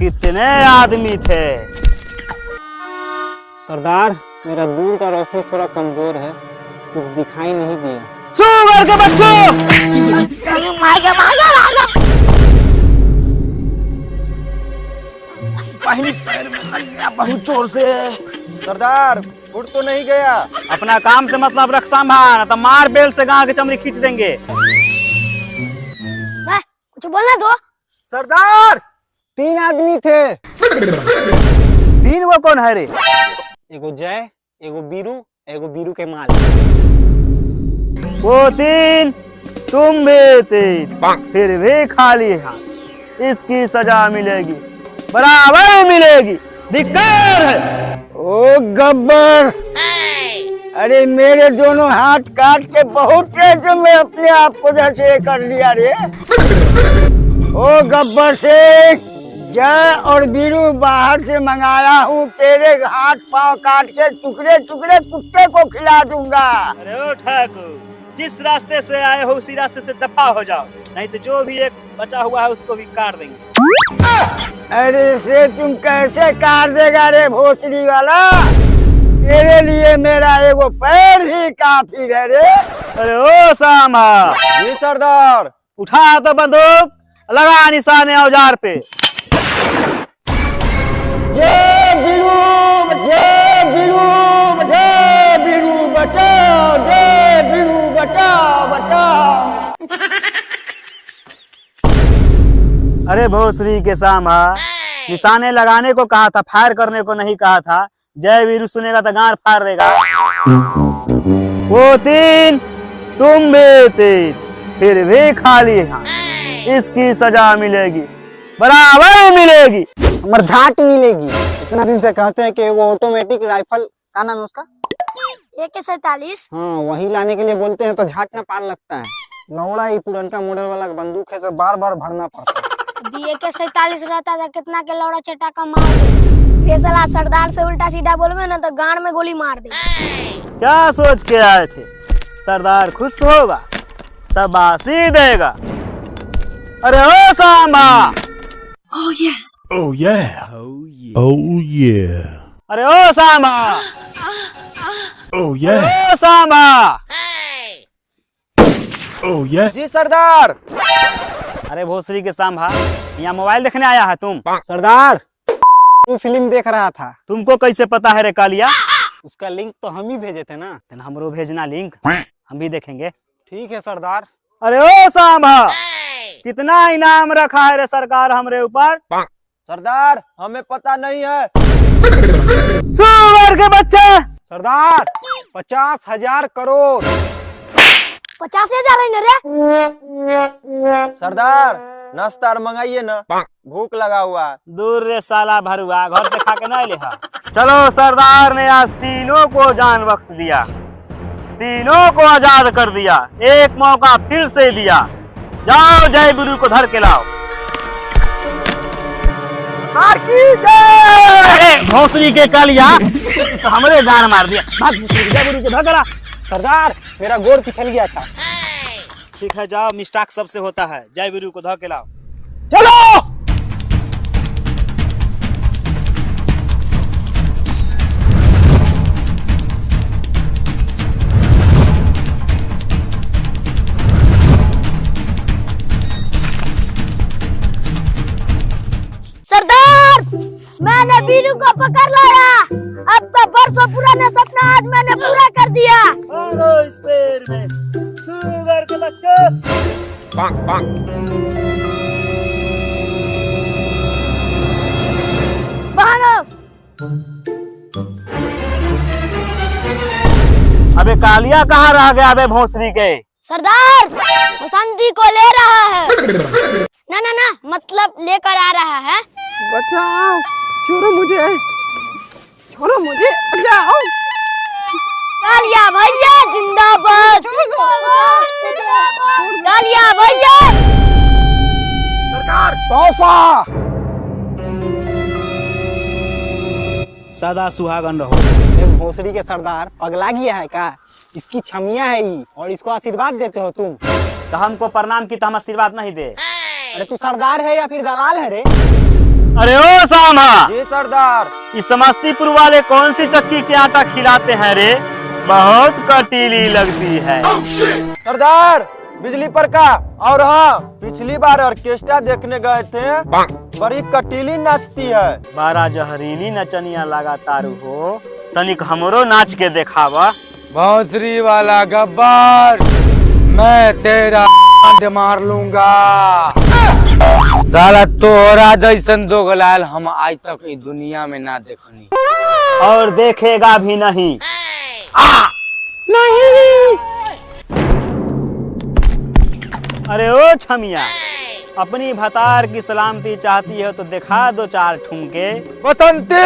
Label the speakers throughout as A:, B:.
A: कितने आदमी थे?
B: सरदार, मेरा दूर का रोशनी थोड़ा कमजोर है, कुछ दिखाई नहीं दिया।
A: सुअर के बच्चों! पहली पैर में लग गया बहुत जोर से।
C: सरदार, उठ तो नहीं गया?
A: अपना काम से मतलब रख, संभाल, तो मार बेल से गांव की चमड़ी खींच देंगे।
D: कुछ बोलना दो।
C: सरदार,
B: 3 आदमी थे।
A: 3 वो कौन है रे?
B: एगो जय, एगो बीरू के माल।
A: वो 3, तुम भी 3, फिर भी खाली हाथ। इसकी सजा मिलेगी, बराबर मिलेगी। धिक्कार है।
C: ओ गब्बर, अरे मेरे दोनों हाथ काट के बहुत तेज में अपने आप को जैसे कर लिया रे। ओ गब्बर सिंह, जय और बीरू बाहर से मंगाया हूँ, तेरे हाथ पांव काट के टुकड़े टुकड़े कुत्ते को खिला दूंगा।
A: अरे ओ ठाकुर, जिस रास्ते से आए हो उसी रास्ते से दफा हो जाओ, नहीं तो जो भी एक बचा हुआ है उसको भी काट देंगे।
C: अरे से तुम कैसे काट देगा रे भोसड़ी वाला? तेरे लिए मेरा एगो पैर ही काफी है रे।
A: अरे ओ सामा!
C: जी सरदार।
A: उठा तो बंदूक, लगा निशाने औजार पे।
C: जय बीरू, जय बीरू, जय बीरू बचाओ, जय बीरू बचाओ, बचाओ।
A: अरे भोसरी के सामा, निशाने लगाने को कहा था, फायर करने को नहीं कहा था। जय वीरू सुनेगा तो गांड फाड़ देगा। वो 3, तुम भी 3, फिर भी खाली हाथ। इसकी सजा मिलेगी, बराबर मिलेगी।
B: हमार झाट मिलेगी। इतना दिन से कहते हैं कि वो ऑटोमेटिक राइफल, क्या नाम है उसका?
D: AK-47।
B: हाँ, वही लाने के लिए बोलते हैं तो झाट ना पान लगता है। लौड़ा ही पुरनका मॉडल वाला बंदूक है, सब बार बार भरना पड़ता है।
D: AK-47 रहता था, कितना के लौड़ा चटाका मार दे। ये साला सरदार से उल्टा सीधा बोलवे ना तो गांड में गोली मार दे।
A: क्या सोच के आए थे? सरदार खुश होगा, शाबाशी देगा। अरे ओ Samba!
E: Oh yes.
F: Oh yeah. Oh yeah.
A: अरे ओ सांबा!
F: Oh yeah.
A: ओ सांबा!
F: Oh yeah.
C: जी सरदार।
A: अरे भोसरी के सांभा, यहाँ मोबाइल देखने आया है तुम?
B: सरदार, तू फिल्म देख रहा था।
A: तुमको कैसे पता है रे कालिया?
B: उसका लिंक तो हम ही भेजे थे ना।
A: तो हमरो भेजना लिंक, हम भी देखेंगे।
B: ठीक है सरदार।
A: अरे ओ सांभा, कितना इनाम रखा है रे सरकार हमरे ऊपर?
C: सरदार, हमें पता नहीं है।
A: सुअर के बच्चे!
B: सरदार, 50,000 करोड़।
D: 50,000 है ना रे?
C: सरदार, नाश्ता मंगाइए ना, भूख लगा हुआ है।
A: दूर रे साला भरुआ, घर से खा के नहीं ले। चलो, सरदार ने आज तीनों को जान बख्श दिया, तीनों को आजाद कर दिया, एक मौका फिर से दिया। जाओ, जय गुरु को धर के लाओ। भोसरी के कालिया, तो हमरे गान मार दिया। भाग भोसरी, जय गुरु को धर के ला।
B: सरदार, मेरा गोड़ पिछल गया था।
A: ठीक है, जाओ, मिस्टेक सबसे होता है। जय गुरु को धर के लाओ। चलो।
D: सरदार, मैंने बीरू को पकड़ लाया। आपका बरसों पुराना सपना आज मैंने पूरा कर दिया।
A: इस पैर में सुअर के बच्चे। अबे कालिया कहाँ रह गया? अबे भोसरी के
D: सरदार, बसंती को ले रहा है। ना मतलब लेकर आ रहा है।
C: बचाओ, छोड़ो मुझे, छोड़ो मुझे, बचाओ।
D: कालिया भैया जिंदाबाद, कालिया भैया।
C: सरकार, तोहफा।
A: सदा सुहागन रहो।
B: भोसड़ी के सरदार पगला गया है क्या? इसकी छमिया है ये, और इसको आशीर्वाद देते हो तुम।
A: तो हमको प्रणाम की तो हम आशीर्वाद नहीं दे।
B: अरे तू सरदार है या फिर दलाल है रे?
A: अरे ओ सामा,
B: जी सरदार।
A: इस समस्तीपुर वाले कौन सी चक्की के आटा खिलाते हैं रे? बहुत कटीली लगती है।
B: सरदार बिजली पर का। और हाँ, पिछली बार ऑर्केस्ट्रा देखने गए थे, बड़ी कटीली नाचती है।
A: बारा जहरीली नचनिया लगातार हो, तनिक हमरो नाच के देखावा।
C: बांसुरी वाला गब्बर, मैं तेरा मार लूंगा। साला तोहरा जैसन दोगलाल हम आज तक इस दुनिया में ना देखनी,
A: और देखेगा भी नहीं।
C: नहीं।
A: अरे ओ छमिया, अपनी भतार की सलामती चाहती है तो दिखा दो 4 ठुमके।
C: बसंती,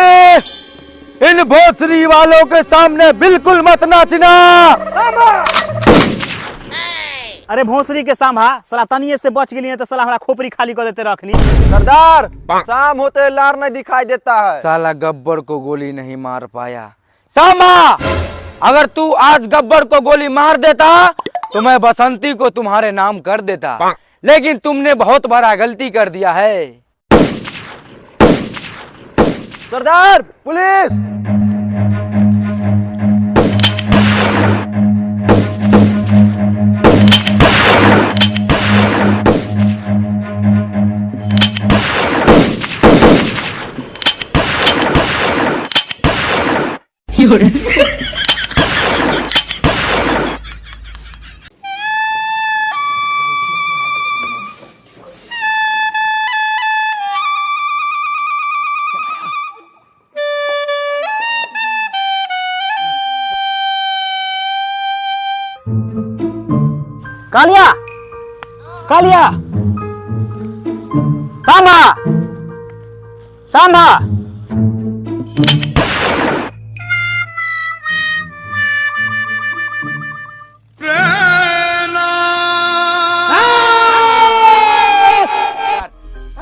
C: इन भोसरी वालों के सामने बिल्कुल मत नाचना।
A: अरे भोसरी के सामा, साला तनिए से बच गई तो साला हमारा खोपड़ी खाली कर देते रखनी।
B: सरदार शाम होते लार नहीं दिखाई देता है।
C: साला गब्बर को गोली नहीं मार पाया। सामा, अगर तू आज गब्बर को गोली मार देता तो मैं बसंती को तुम्हारे नाम कर देता, लेकिन तुमने बहुत बड़ा गलती कर दिया है।
B: सरदार पुलिस।
A: कालिया, कालिया, सामा, सामा।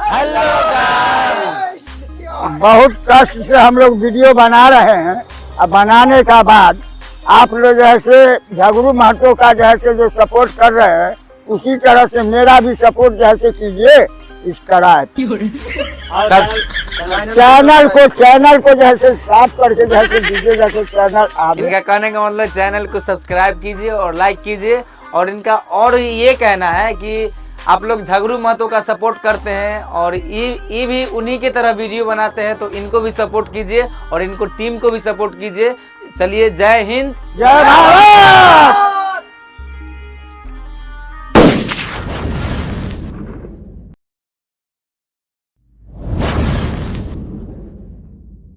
C: हेलो गाइस, बहुत कष्ट से हम लोग वीडियो बना रहे हैं। अब बनाने का बाद आप लोग जैसे झगड़ू महतो का जैसे जो सपोर्ट कर रहे हैं, उसी तरह से मेरा भी सपोर्ट जैसे कीजिए इस तरह। चैनल को जैसे साफ करके जैसे दीजिए, जैसे चैनल
G: इनका कहने का मतलब चैनल को सब्सक्राइब कीजिए और लाइक कीजिए। और इनका और ये कहना है कि आप लोग झगड़ू महतो का सपोर्ट करते हैं और ये भी उन्हीं की तरह वीडियो बनाते हैं, तो इनको भी सपोर्ट कीजिए और इनको टीम को भी सपोर्ट कीजिए। चलिए, जय हिंद,
C: जय भारत।